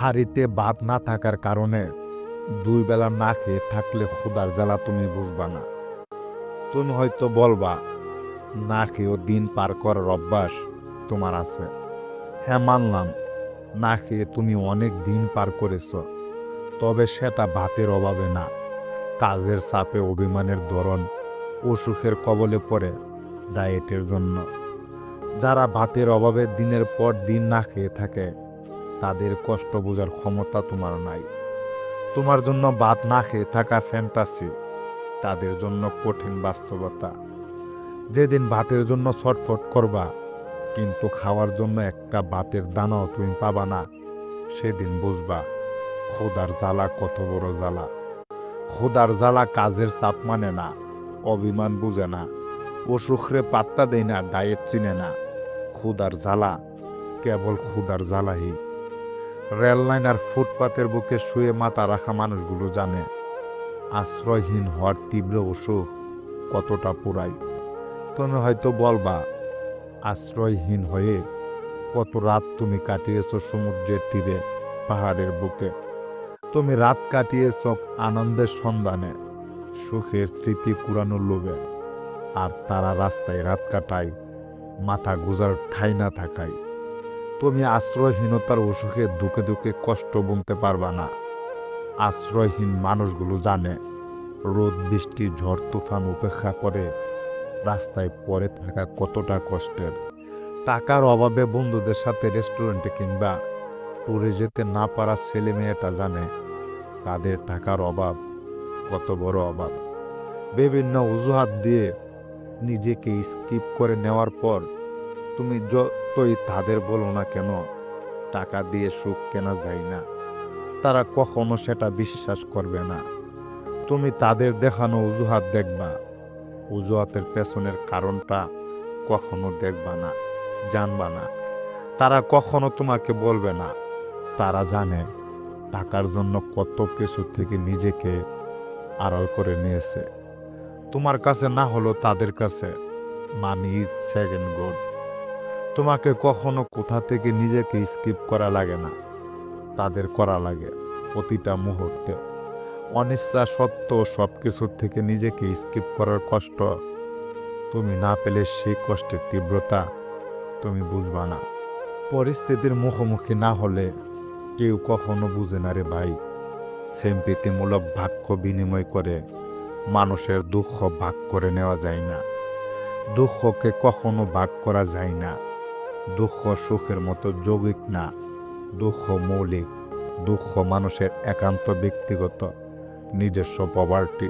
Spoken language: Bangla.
হাঁড়িতে ভাত না থাকার কারণে ২ বেলা না খেয়ে থাকলে ক্ষুধার জ্বালা তুমি বুঝবা না। তুমি হয়তো বলবা, না খেয়েও দিন পার করার অভ্যাস তোমার আছে। হ্যাঁ, মানলাম, না খেয়ে তুমি অনেক দিন পার করেছ। তবে সেটা ভাতের অভাবে না, কাজের চাপে, অভিমানের ধরন, অসুখের কবলে পড়ে ডায়েটের জন্য। যারা ভাতের অভাবে দিনের পর দিন না খেয়ে থাকে, তাদের কষ্ট বোঝার ক্ষমতা তোমার নাই। তোমার জন্য ভাত না খেয়ে থাকা ফ্যান্টাসি, তাদের জন্য কঠিন বাস্তবতা। যেদিন ভাতের জন্য ছটফট করবা কিন্তু খাওয়ার জন্য একটা ভাতের দানাও তুমি পাবা না, সেদিন বুঝবা ক্ষুধার জ্বালা কত বড় জ্বালা। ক্ষুধার জ্বালা কাজের চাপ মানে না, অভিমান বুঝে না, অসুখরে পাত্তা দেয় না, ডায়েট চিনে না। ক্ষুধার জ্বালা কেবল ক্ষুধার জ্বালাই। রেললাইন আর ফুটপাতের বুকে শুয়ে মাথা রাখা মানুষগুলো জানে আশ্রয়হীন হওয়ার তীব্র অসুখ কতটা পুরাই। তুমি হয়তো বলবা, আশ্রয়হীন হয়ে কত রাত তুমি কাটিয়েছ সমুদ্রের তীরে, পাহাড়ের বুকে। তুমি রাত কাটিয়েছ আনন্দের সন্ধানে, সুখের স্মৃতি কুড়ানোর লোভে। আর তারা রাস্তায় রাত কাটায় মাথা গোজার ঠাঁই না থাকায়। তুমি আশ্রয়হীনতার অসুখে দুঃখে দুঃখে কষ্ট বুনতে পারবা না। আশ্রয়হীন মানুষগুলো জানে রোদ, বৃষ্টি, ঝড়, তুফান উপেক্ষা করে রাস্তায় পড়ে থাকা কতটা কষ্টের। টাকার অভাবে বন্ধুদের সাথে রেস্টুরেন্টে কিংবা ট্যুরে যেতে না পারা ছেলে মেয়েটা জানে তাদের টাকার অভাব কত বড় অভাব। বিভিন্ন অজুহাত দিয়ে নিজেকে স্কিপ করে নেওয়ার পর তুমি যতই তাদের বলো না কেন টাকা দিয়ে সুখ কেনা যায় না, তারা কখনো সেটা বিশ্বাস করবে না। তুমি তাদের দেখানো অজুহাত দেখবা, অজুহাতের পেছনের কারণটা কখনো দেখবা না, জানবা না। তারা কখনো তোমাকে বলবে না। তারা জানে টাকার জন্য কত কিছু থেকে নিজেকে আড়াল করে নিয়েছে। তোমার কাছে না হলো তাদের কাছে মানি ইজ সেকেন্ড গড। তোমাকে কখনো কোথা থেকে নিজেকে স্কিপ করা লাগে না, তাদের করা লাগে প্রতিটা মুহূর্তে। অনিচ্ছা সত্ত্বেও সব কিছুর থেকে নিজেকে স্কিপ করার কষ্ট তুমি না পেলে সেই কষ্টের তীব্রতা তুমি বুঝবা না। পরিস্থিতির মুখোমুখি না হলে কেউ কখনো বুঝে না রে ভাই। সেম্প্রীতিমূলক বাক্য বিনিময় করে মানুষের দুঃখ ভাগ করে নেওয়া যায় না। দুঃখকে কখনো ভাগ করা যায় না। দুঃখ সুখের মতো যৌগিক না, দুঃখ মৌলিক। দুঃখ মানুষের একান্ত ব্যক্তিগত নিজস্ব প্রপার্টি।